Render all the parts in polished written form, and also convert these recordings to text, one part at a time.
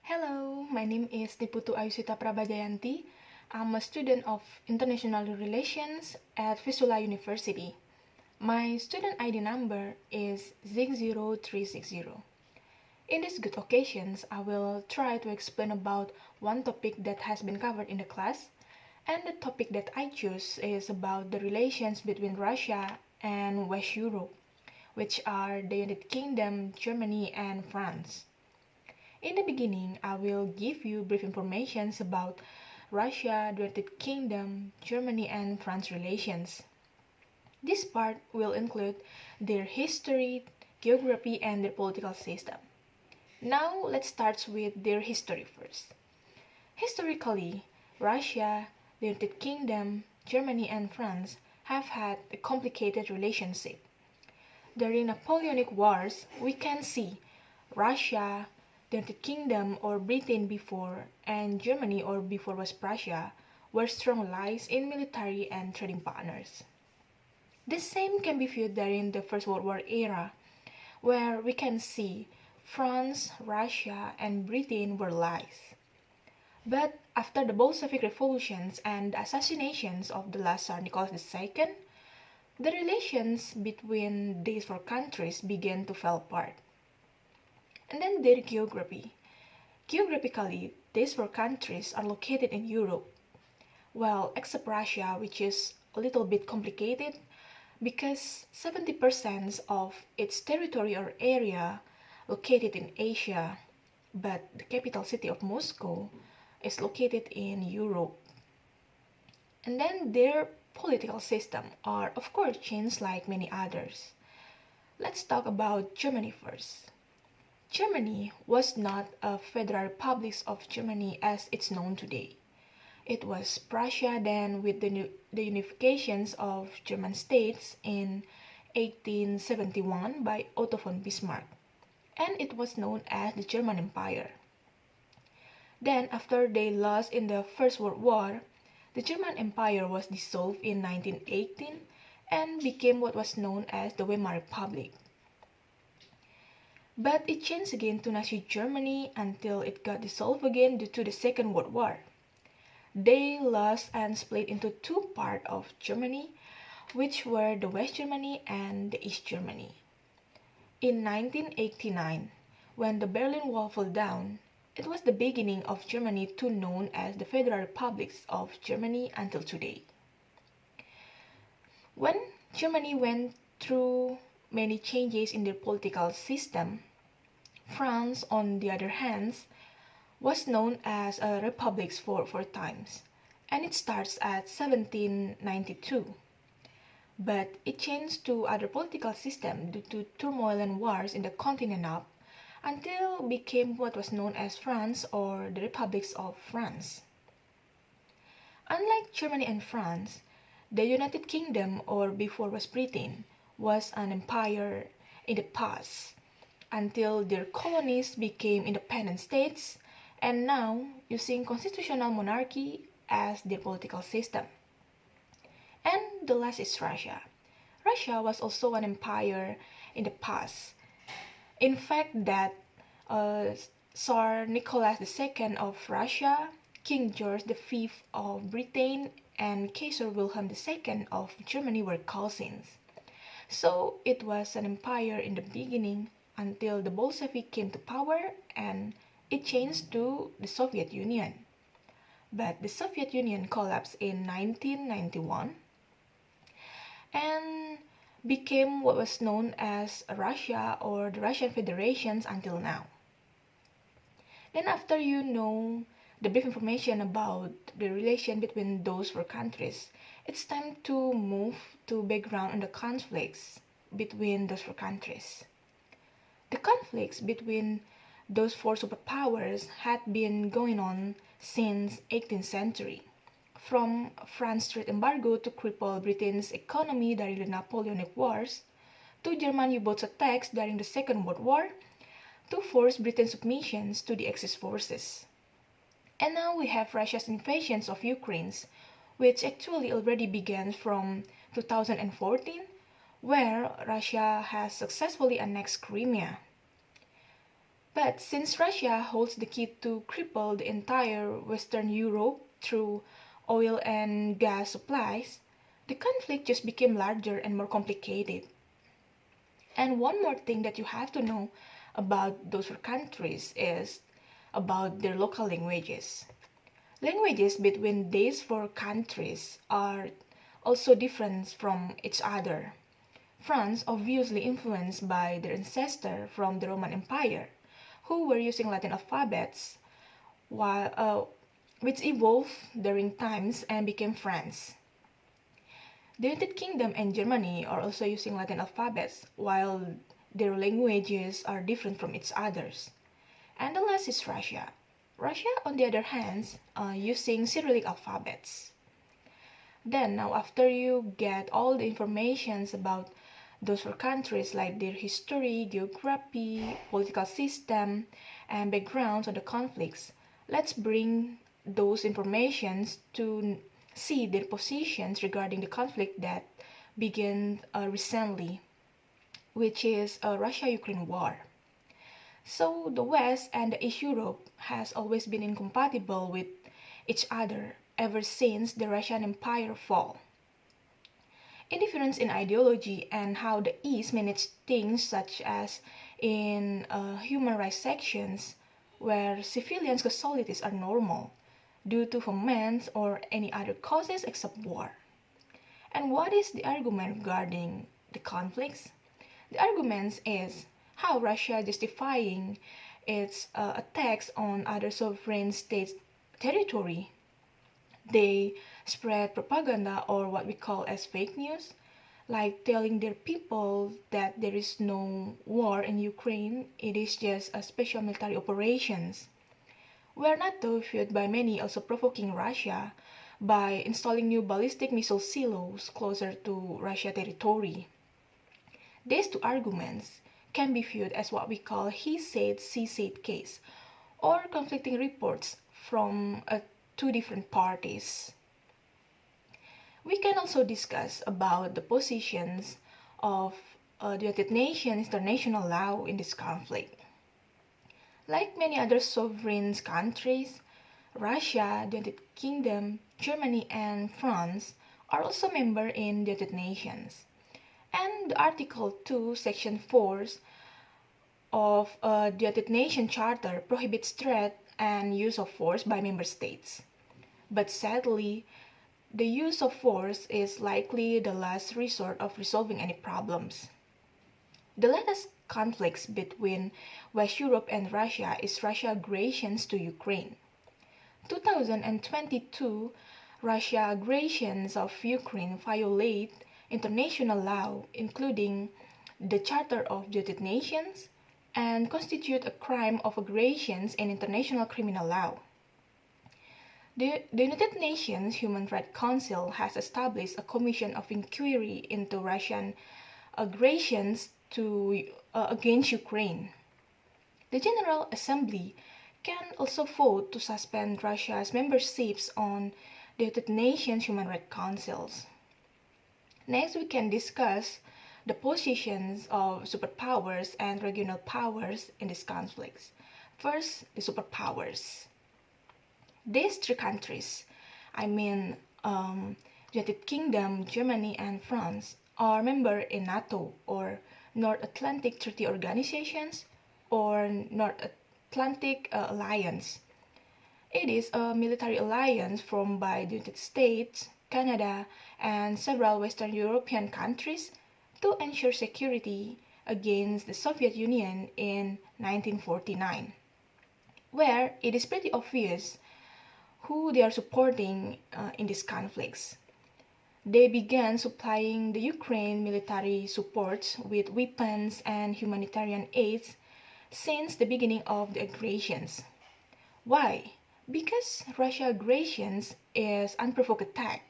Hello, my name is Niputu Ayusita Prabajayanti. I'm a student of International Relations at Visula University. My student ID number is 60360. In these good occasions, I will try to explain about one topic that has been covered in the class, and the topic that I choose is about the relations between Russia and West Europe, which are the United Kingdom, Germany, and France. In the beginning, I will give you brief information about Russia, the United Kingdom, Germany, and France relations. This part will include their history, geography, and their political system. Now, let's start with their history first. Historically, Russia, the United Kingdom, Germany, and France have had a complicated relationship. During Napoleonic Wars, we can see Russia, the United Kingdom or Britain before, and Germany or before West Prussia were strong allies in military and trading partners. The same can be viewed during the First World War era, where we can see France, Russia, and Britain were allies. But after the Bolshevik revolutions and the assassinations of the last Tsar Nicholas II, the relations between these four countries began to fall apart. And then their geography. Geographically, these four countries are located in Europe. Well, except Russia, which is a little bit complicated because 70% of its territory or area located in Asia, but the capital city of Moscow is located in Europe. And then their political system are of course changed like many others. Let's talk about Germany first. Germany was not a federal republic of Germany as it's known today. It was Prussia then with the unifications of German states in 1871 by Otto von Bismarck, and it was known as the German Empire. Then after they lost in the First World War, the German Empire was dissolved in 1918 and became what was known as the Weimar Republic. But it changed again to Nazi Germany until it got dissolved again due to the Second World War. They lost and split into two parts of Germany, which were the West Germany and the East Germany. In 1989, when the Berlin Wall fell down, it was the beginning of Germany to known as the Federal Republics of Germany until today. When Germany went through many changes in their political system, France, on the other hand, was known as a republic for times, and it starts at 1792. But it changed to other political system due to turmoil and wars in the continent up, until it became what was known as France or the Republics of France. Unlike Germany and France, the United Kingdom, or before was Britain, was an empire in the past, until their colonies became independent states, and now using constitutional monarchy as their political system. And the last is Russia. Russia was also an empire in the past. In fact, that Tsar Nicholas II of Russia, King George V of Britain, and Kaiser Wilhelm II of Germany were cousins. So it was an empire in the beginning until the Bolshevik came to power and it changed to the Soviet Union. But the Soviet Union collapsed in 1991 and became what was known as Russia or the Russian Federation until now. Then after you know the brief information about the relation between those four countries, it's time to move to background on the conflicts between those four countries. The conflicts between those four superpowers had been going on since 18th century, from France's trade embargo to cripple Britain's economy during the Napoleonic Wars, to German U-boat attacks during the Second World War, to force Britain's submissions to the Axis forces. And now we have Russia's invasions of Ukraine, which actually already began from 2014, where Russia has successfully annexed Crimea. But since Russia holds the key to cripple the entire Western Europe through oil and gas supplies, the conflict just became larger and more complicated. And one more thing that you have to know about those four countries is about their local languages. Languages between these four countries are also different from each other. France obviously influenced by their ancestor from the Roman Empire, who were using Latin alphabets, which evolved during times and became France. The United Kingdom and Germany are also using Latin alphabets, while their languages are different from each others. And the last is Russia. Russia, on the other hand, using Cyrillic alphabets. Then, now after you get all the informations about those four countries, like their history, geography, political system, and backgrounds of the conflicts, let's bring those informations to see their positions regarding the conflict that began recently, which is Russia-Ukraine war. So the West and the East Europe has always been incompatible with each other ever since the Russian Empire fall. Indifference in ideology and how the East managed things such as in human rights sections where civilian casualties are normal due to famines or any other causes except war. And what is the argument regarding the conflicts? The argument is how Russia justifying its attacks on other sovereign states' territory. They spread propaganda or what we call as fake news, like telling their people that there is no war in Ukraine, it is just a special military operations. Were NATO viewed by many also provoking Russia by installing new ballistic missile silos closer to Russia territory. These two arguments can be viewed as what we call he said, she said case, or conflicting reports from two different parties. We can also discuss about the positions of the United Nations international law in this conflict. Like many other sovereign countries, Russia, the United Kingdom, Germany, and France are also members in the United Nations. And Article 2, Section 4 of the United Nations Charter prohibits threat and use of force by member states. But sadly, the use of force is likely the last resort of resolving any problems. The latest conflicts between West Europe and Russia is Russia's aggressions to Ukraine. 2022, Russia's aggressions of Ukraine violate international law, including the Charter of the United Nations, and constitute a crime of aggressions in international criminal law. The United Nations Human Rights Council has established a commission of inquiry into Russian aggressions against Ukraine. The General Assembly can also vote to suspend Russia's memberships on the United Nations Human Rights Councils. Next, we can discuss the positions of superpowers and regional powers in these conflicts. First, the superpowers. These three countries, United Kingdom, Germany, and France, are members in NATO or North Atlantic Treaty Organizations or North Atlantic Alliance. It is a military alliance formed by the United States, Canada, and several Western European countries to ensure security against the Soviet Union in 1949, where it is pretty obvious who they are supporting in these conflicts. They began supplying the Ukraine military support with weapons and humanitarian aids since the beginning of the aggressions. Why? Because Russia's aggressions is unprovoked attack.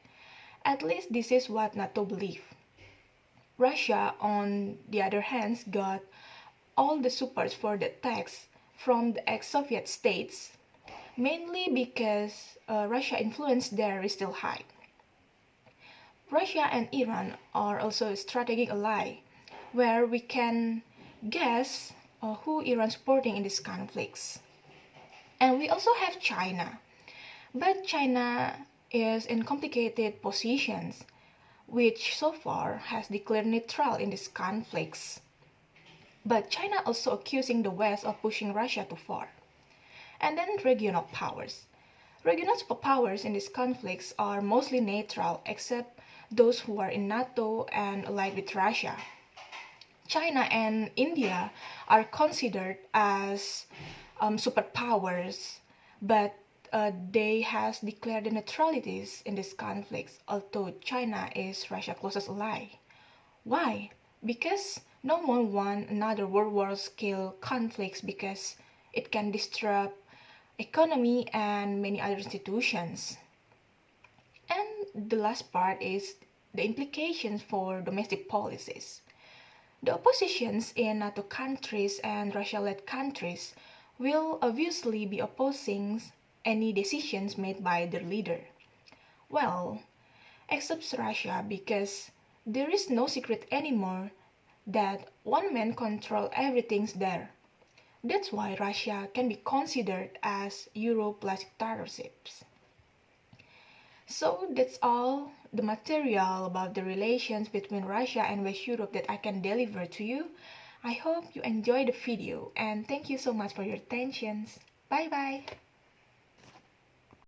At least this is what NATO believes. Russia, on the other hand, got all the support for the attacks from the ex-Soviet states, mainly because Russia influence there is still high. Russia and Iran are also a strategic ally, where we can guess who Iran supporting in these conflicts. And we also have China. But China is in complicated positions, which so far has declared neutral in these conflicts. But China also accusing the West of pushing Russia too far. And then regional powers. Regional superpowers in these conflicts are mostly neutral except those who are in NATO and allied with Russia. China and India are considered as superpowers, but they has declared the neutralities in these conflicts, although China is Russia's closest ally. Why? Because no one wants another world war scale conflicts because it can disrupt economy and many other institutions. And the last part is the implications for domestic policies. The oppositions in NATO countries and Russia-led countries will obviously be opposing any decisions made by their leader. Well, except Russia because there is no secret anymore that one man controls everything there. That's why Russia can be considered as Euro-plus dictatorships. So that's all the material about the relations between Russia and West Europe that I can deliver to you. I hope you enjoyed the video and thank you so much for your attention. Bye bye.